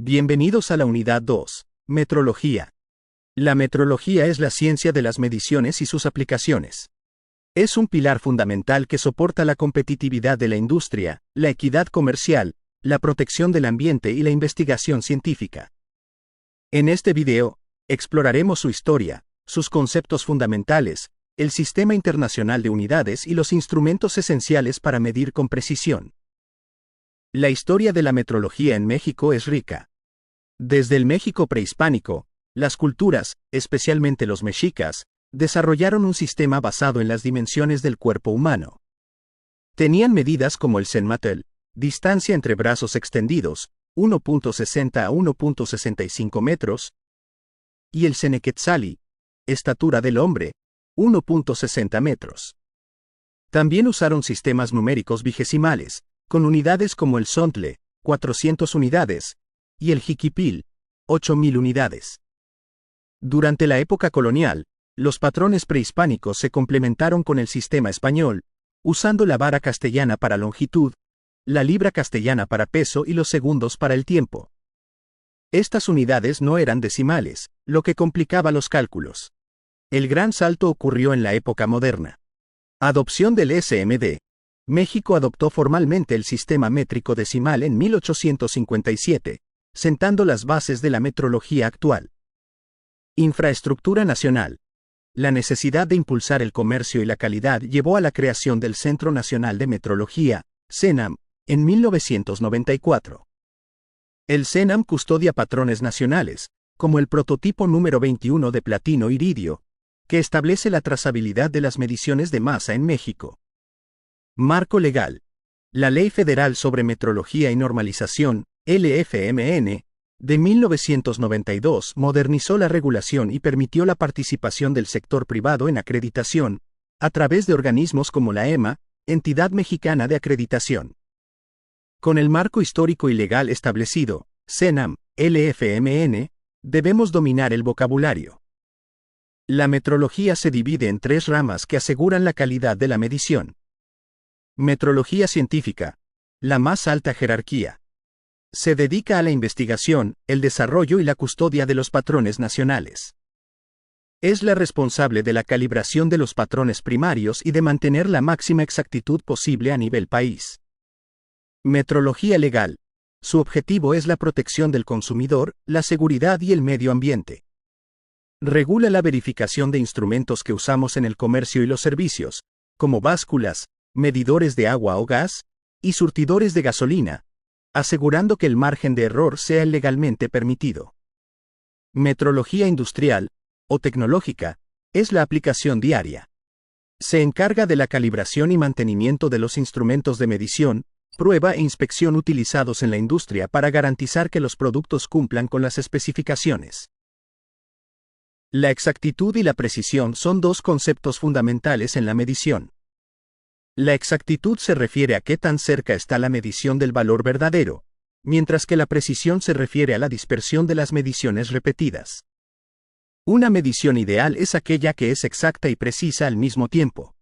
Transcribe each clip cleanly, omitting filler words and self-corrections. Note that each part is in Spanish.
Bienvenidos a la unidad 2, Metrología. La metrología es la ciencia de las mediciones y sus aplicaciones. Es un pilar fundamental que soporta la competitividad de la industria, la equidad comercial, la protección del ambiente y la investigación científica. En este video, exploraremos su historia, sus conceptos fundamentales, el sistema internacional de unidades y los instrumentos esenciales para medir con precisión. La historia de la metrología en México es rica. Desde el México prehispánico, las culturas, especialmente los mexicas, desarrollaron un sistema basado en las dimensiones del cuerpo humano. Tenían medidas como el cenmatel, distancia entre brazos extendidos, 1.60 a 1.65 metros, y el cenequetzali, estatura del hombre, 1.60 metros. También usaron sistemas numéricos vigesimales, con unidades como el zontle, 400 unidades, y el jiquipil, 8.000 unidades. Durante la época colonial, los patrones prehispánicos se complementaron con el sistema español, usando la vara castellana para longitud, la libra castellana para peso y los segundos para el tiempo. Estas unidades no eran decimales, lo que complicaba los cálculos. El gran salto ocurrió en la época moderna. Adopción del SMD. México adoptó formalmente el sistema métrico decimal en 1857, sentando las bases de la metrología actual. Infraestructura nacional. La necesidad de impulsar el comercio y la calidad llevó a la creación del Centro Nacional de Metrología, CENAM, en 1994. El CENAM custodia patrones nacionales, como el prototipo número 21 de platino iridio, que establece la trazabilidad de las mediciones de masa en México. Marco legal. La Ley Federal sobre Metrología y Normalización, LFMN, de 1992 modernizó la regulación y permitió la participación del sector privado en acreditación, a través de organismos como la EMA, Entidad Mexicana de Acreditación. Con el marco histórico y legal establecido, CENAM, LFMN, debemos dominar el vocabulario. La metrología se divide en tres ramas que aseguran la calidad de la medición. Metrología científica, la más alta jerarquía. Se dedica a la investigación, el desarrollo y la custodia de los patrones nacionales. Es la responsable de la calibración de los patrones primarios y de mantener la máxima exactitud posible a nivel país. Metrología legal. Su objetivo es la protección del consumidor, la seguridad y el medio ambiente. Regula la verificación de instrumentos que usamos en el comercio y los servicios, como básculas, medidores de agua o gas, y surtidores de gasolina, asegurando que el margen de error sea el legalmente permitido. Metrología industrial, o tecnológica, es la aplicación diaria. Se encarga de la calibración y mantenimiento de los instrumentos de medición, prueba e inspección utilizados en la industria para garantizar que los productos cumplan con las especificaciones. La exactitud y la precisión son dos conceptos fundamentales en la medición. La exactitud se refiere a qué tan cerca está la medición del valor verdadero, mientras que la precisión se refiere a la dispersión de las mediciones repetidas. Una medición ideal es aquella que es exacta y precisa al mismo tiempo.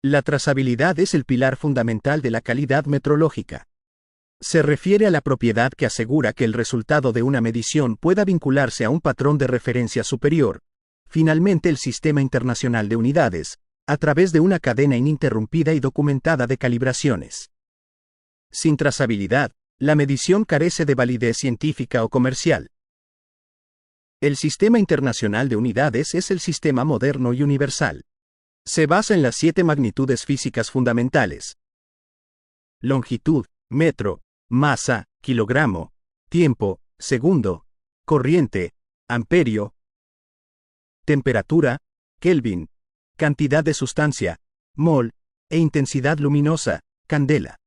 La trazabilidad es el pilar fundamental de la calidad metrológica. Se refiere a la propiedad que asegura que el resultado de una medición pueda vincularse a un patrón de referencia superior, finalmente el Sistema Internacional de Unidades, a través de una cadena ininterrumpida y documentada de calibraciones. Sin trazabilidad, la medición carece de validez científica o comercial. El Sistema Internacional de Unidades es el sistema moderno y universal. Se basa en las 7 magnitudes físicas fundamentales: longitud, metro, masa, kilogramo, tiempo, segundo, corriente, amperio, temperatura, Kelvin, cantidad de sustancia, mol, e intensidad luminosa, candela.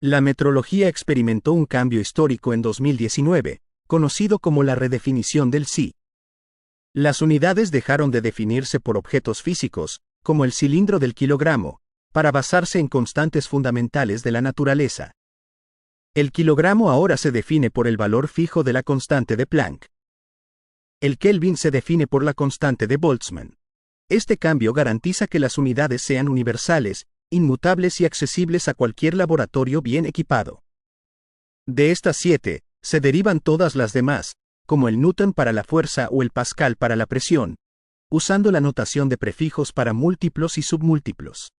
La metrología experimentó un cambio histórico en 2019, conocido como la redefinición del SI. Las unidades dejaron de definirse por objetos físicos, como el cilindro del kilogramo, para basarse en constantes fundamentales de la naturaleza. El kilogramo ahora se define por el valor fijo de la constante de Planck. El Kelvin se define por la constante de Boltzmann. Este cambio garantiza que las unidades sean universales, inmutables y accesibles a cualquier laboratorio bien equipado. De estas 7, Se derivan todas las demás, como el newton para la fuerza o el pascal para la presión, usando la notación de prefijos para múltiplos y submúltiplos.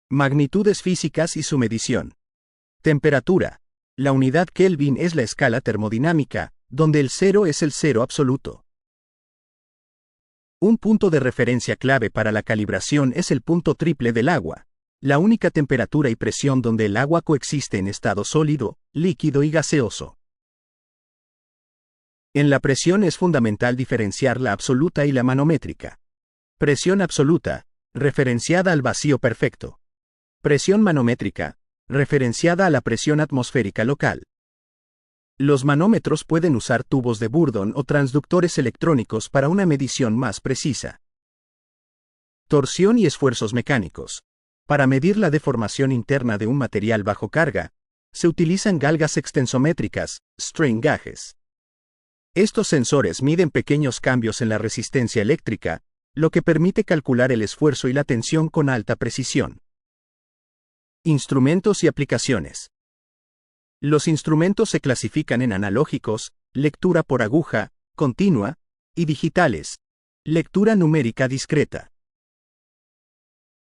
Magnitudes físicas y su medición. Temperatura. La unidad Kelvin es la escala termodinámica, donde el cero es el cero absoluto. Un punto de referencia clave para la calibración es el punto triple del agua, la única temperatura y presión donde el agua coexiste en estado sólido, líquido y gaseoso. En la presión es fundamental diferenciar la absoluta y la manométrica. Presión absoluta, referenciada al vacío perfecto. Presión manométrica, referenciada a la presión atmosférica local. Los manómetros pueden usar tubos de Bourdon o transductores electrónicos para una medición más precisa. Torsión y esfuerzos mecánicos. Para medir la deformación interna de un material bajo carga, se utilizan galgas extensométricas, strain gauges. Estos sensores miden pequeños cambios en la resistencia eléctrica, lo que permite calcular el esfuerzo y la tensión con alta precisión. Instrumentos y aplicaciones. Los instrumentos se clasifican en analógicos, lectura por aguja, continua, y digitales, lectura numérica discreta.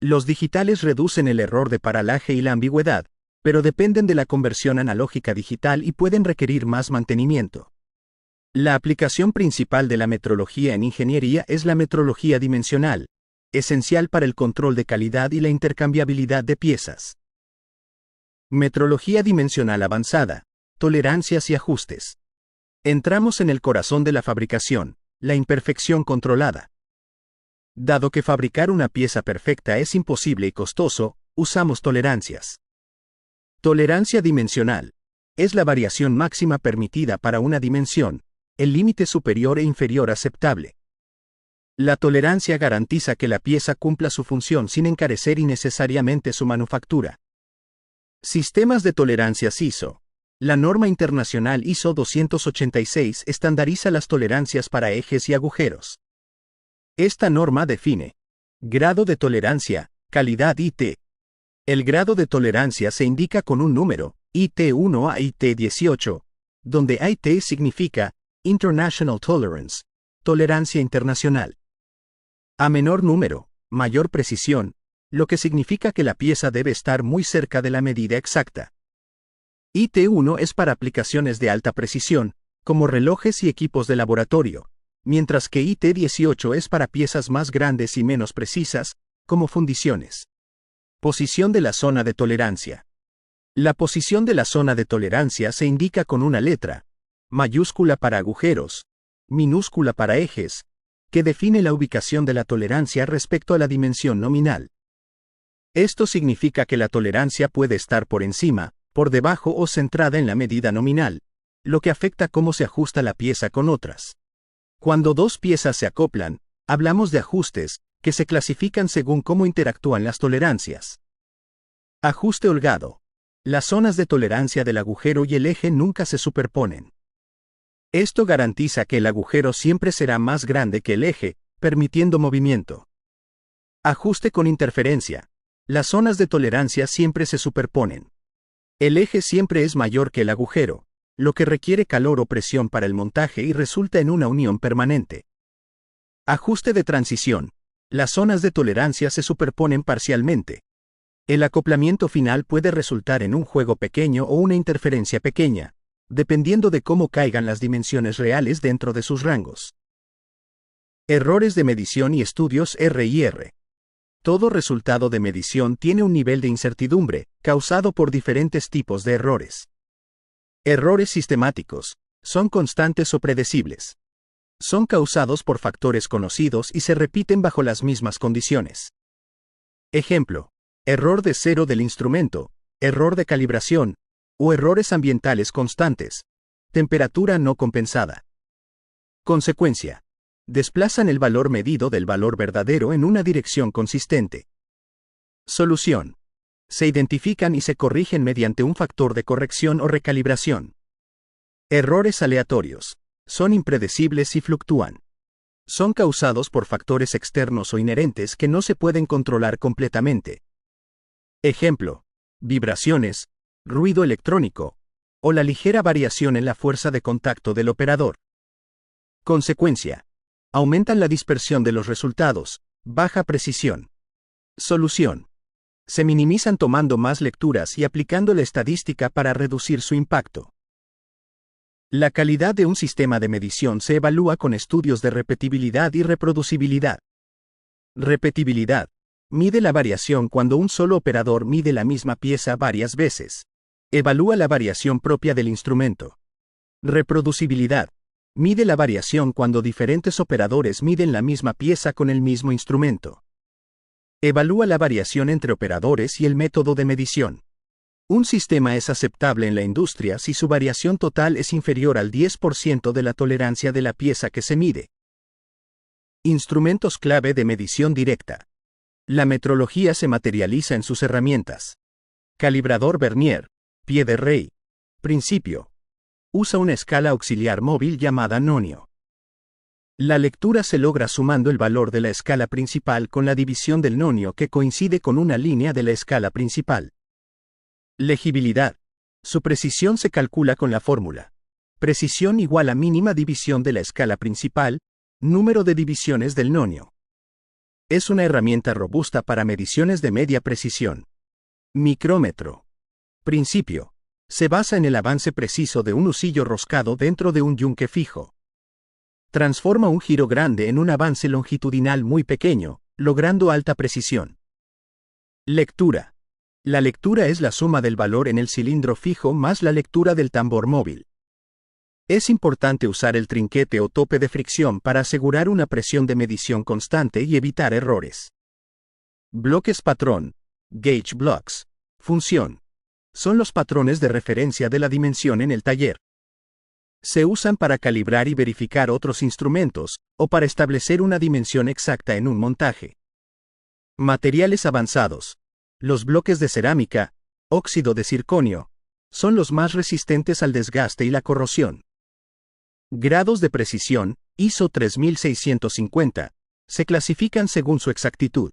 Los digitales reducen el error de paralaje y la ambigüedad, pero dependen de la conversión analógica digital y pueden requerir más mantenimiento. La aplicación principal de la metrología en ingeniería es la metrología dimensional, esencial para el control de calidad y la intercambiabilidad de piezas. Metrología dimensional avanzada, tolerancias y ajustes. Entramos en el corazón de la fabricación, la imperfección controlada. Dado que fabricar una pieza perfecta es imposible y costoso, usamos tolerancias. Tolerancia dimensional. Es la variación máxima permitida para una dimensión, el límite superior e inferior aceptable. La tolerancia garantiza que la pieza cumpla su función sin encarecer innecesariamente su manufactura. Sistemas de tolerancias ISO. La norma internacional ISO 286 estandariza las tolerancias para ejes y agujeros. Esta norma define grado de tolerancia, calidad IT. El grado de tolerancia se indica con un número, IT1 a IT18, donde IT significa International Tolerance, tolerancia internacional. A menor número, mayor precisión, lo que significa que la pieza debe estar muy cerca de la medida exacta. IT1 es para aplicaciones de alta precisión, como relojes y equipos de laboratorio, mientras que IT18 es para piezas más grandes y menos precisas, como fundiciones. Posición de la zona de tolerancia. La posición de la zona de tolerancia se indica con una letra, mayúscula para agujeros, minúscula para ejes, que define la ubicación de la tolerancia respecto a la dimensión nominal. Esto significa que la tolerancia puede estar por encima, por debajo o centrada en la medida nominal, lo que afecta cómo se ajusta la pieza con otras. Cuando dos piezas se acoplan, hablamos de ajustes, que se clasifican según cómo interactúan las tolerancias. Ajuste holgado. Las zonas de tolerancia del agujero y el eje nunca se superponen. Esto garantiza que el agujero siempre será más grande que el eje, permitiendo movimiento. Ajuste con interferencia. Las zonas de tolerancia siempre se superponen. El eje siempre es mayor que el agujero, lo que requiere calor o presión para el montaje y resulta en una unión permanente. Ajuste de transición. Las zonas de tolerancia se superponen parcialmente. El acoplamiento final puede resultar en un juego pequeño o una interferencia pequeña, dependiendo de cómo caigan las dimensiones reales dentro de sus rangos. Errores de medición y estudios R&R. Todo resultado de medición tiene un nivel de incertidumbre, causado por diferentes tipos de errores. Errores sistemáticos. Son constantes o predecibles. Son causados por factores conocidos y se repiten bajo las mismas condiciones. Ejemplo: error de cero del instrumento, error de calibración, o errores ambientales constantes. Temperatura no compensada. Consecuencia: desplazan el valor medido del valor verdadero en una dirección consistente. Solución: se identifican y se corrigen mediante un factor de corrección o recalibración. Errores aleatorios. Son impredecibles y fluctúan. Son causados por factores externos o inherentes que no se pueden controlar completamente. Ejemplo: vibraciones, ruido electrónico, o la ligera variación en la fuerza de contacto del operador. Consecuencia: aumentan la dispersión de los resultados, baja precisión. Solución: se minimizan tomando más lecturas y aplicando la estadística para reducir su impacto. La calidad de un sistema de medición se evalúa con estudios de repetibilidad y reproducibilidad. Repetibilidad: mide la variación cuando un solo operador mide la misma pieza varias veces. Evalúa la variación propia del instrumento. Reproducibilidad: mide la variación cuando diferentes operadores miden la misma pieza con el mismo instrumento. Evalúa la variación entre operadores y el método de medición. Un sistema es aceptable en la industria si su variación total es inferior al 10% de la tolerancia de la pieza que se mide. Instrumentos clave de medición directa. La metrología se materializa en sus herramientas. Calibrador Vernier, pie de rey. Principio: usa una escala auxiliar móvil llamada nonio. La lectura se logra sumando el valor de la escala principal con la división del nonio que coincide con una línea de la escala principal. Legibilidad: su precisión se calcula con la fórmula. Precisión igual a mínima división de la escala principal, número de divisiones del nonio. Es una herramienta robusta para mediciones de media precisión. Micrómetro. Principio: se basa en el avance preciso de un husillo roscado dentro de un yunque fijo. Transforma un giro grande en un avance longitudinal muy pequeño, logrando alta precisión. Lectura. La lectura es la suma del valor en el cilindro fijo más la lectura del tambor móvil. Es importante usar el trinquete o tope de fricción para asegurar una presión de medición constante y evitar errores. Bloques patrón, gauge blocks. Función: son los patrones de referencia de la dimensión en el taller. Se usan para calibrar y verificar otros instrumentos, o para establecer una dimensión exacta en un montaje. Materiales avanzados. Los bloques de cerámica, óxido de circonio, son los más resistentes al desgaste y la corrosión. Grados de precisión, ISO 3650, se clasifican según su exactitud.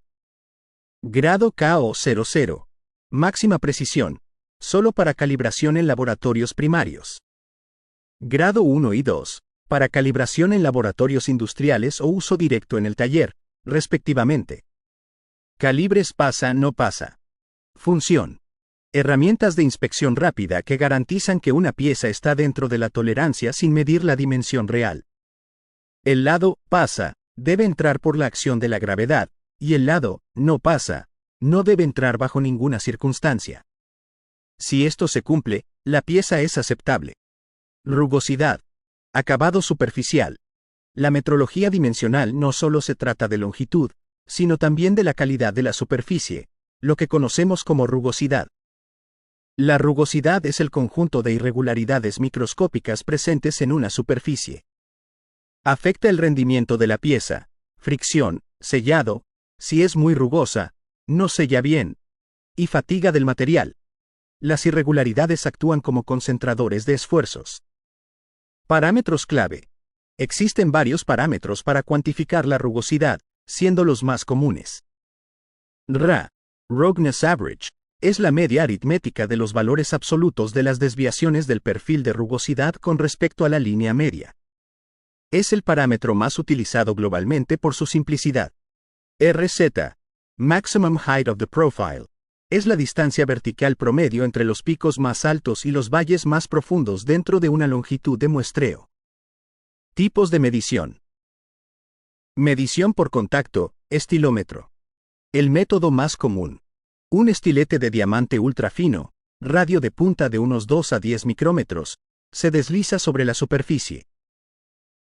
Grado KO00. Máxima precisión, solo para calibración en laboratorios primarios. Grado 1 y 2, para calibración en laboratorios industriales o uso directo en el taller, respectivamente. Calibres pasa, no pasa. Función: herramientas de inspección rápida que garantizan que una pieza está dentro de la tolerancia sin medir la dimensión real. El lado pasa debe entrar por la acción de la gravedad, y el lado no pasa no debe entrar bajo ninguna circunstancia. Si esto se cumple, la pieza es aceptable. Rugosidad. Acabado superficial. La metrología dimensional no solo se trata de longitud, sino también de la calidad de la superficie, lo que conocemos como rugosidad. La rugosidad es el conjunto de irregularidades microscópicas presentes en una superficie. Afecta el rendimiento de la pieza, fricción, sellado, si es muy rugosa, no sella bien, y fatiga del material. Las irregularidades actúan como concentradores de esfuerzos. Parámetros clave. Existen varios parámetros para cuantificar la rugosidad, siendo los más comunes. RA, Roughness Average, es la media aritmética de los valores absolutos de las desviaciones del perfil de rugosidad con respecto a la línea media. Es el parámetro más utilizado globalmente por su simplicidad. RZ, Maximum Height of the Profile, es la distancia vertical promedio entre los picos más altos y los valles más profundos dentro de una longitud de muestreo. Tipos de medición. Medición por contacto, estilómetro. El método más común. Un estilete de diamante ultra fino, radio de punta de unos 2 a 10 micrómetros, se desliza sobre la superficie.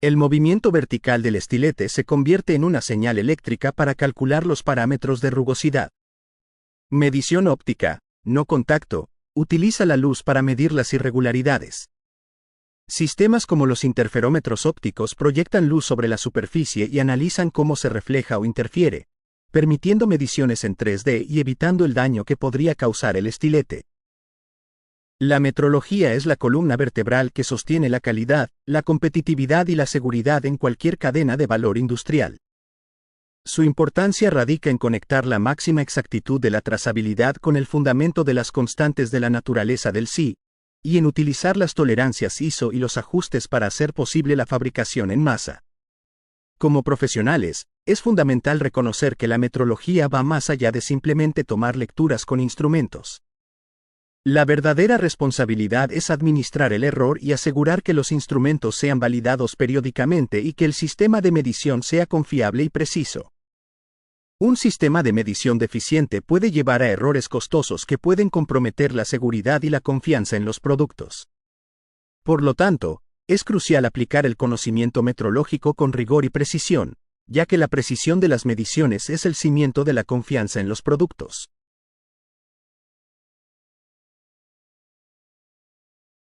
El movimiento vertical del estilete se convierte en una señal eléctrica para calcular los parámetros de rugosidad. Medición óptica, no contacto, utiliza la luz para medir las irregularidades. Sistemas como los interferómetros ópticos proyectan luz sobre la superficie y analizan cómo se refleja o interfiere, permitiendo mediciones en 3D y evitando el daño que podría causar el estilete. La metrología es la columna vertebral que sostiene la calidad, la competitividad y la seguridad en cualquier cadena de valor industrial. Su importancia radica en conectar la máxima exactitud de la trazabilidad con el fundamento de las constantes de la naturaleza del sí, y en utilizar las tolerancias ISO y los ajustes para hacer posible la fabricación en masa. Como profesionales, es fundamental reconocer que la metrología va más allá de simplemente tomar lecturas con instrumentos. La verdadera responsabilidad es administrar el error y asegurar que los instrumentos sean validados periódicamente y que el sistema de medición sea confiable y preciso. Un sistema de medición deficiente puede llevar a errores costosos que pueden comprometer la seguridad y la confianza en los productos. Por lo tanto, es crucial aplicar el conocimiento metrológico con rigor y precisión, ya que la precisión de las mediciones es el cimiento de la confianza en los productos.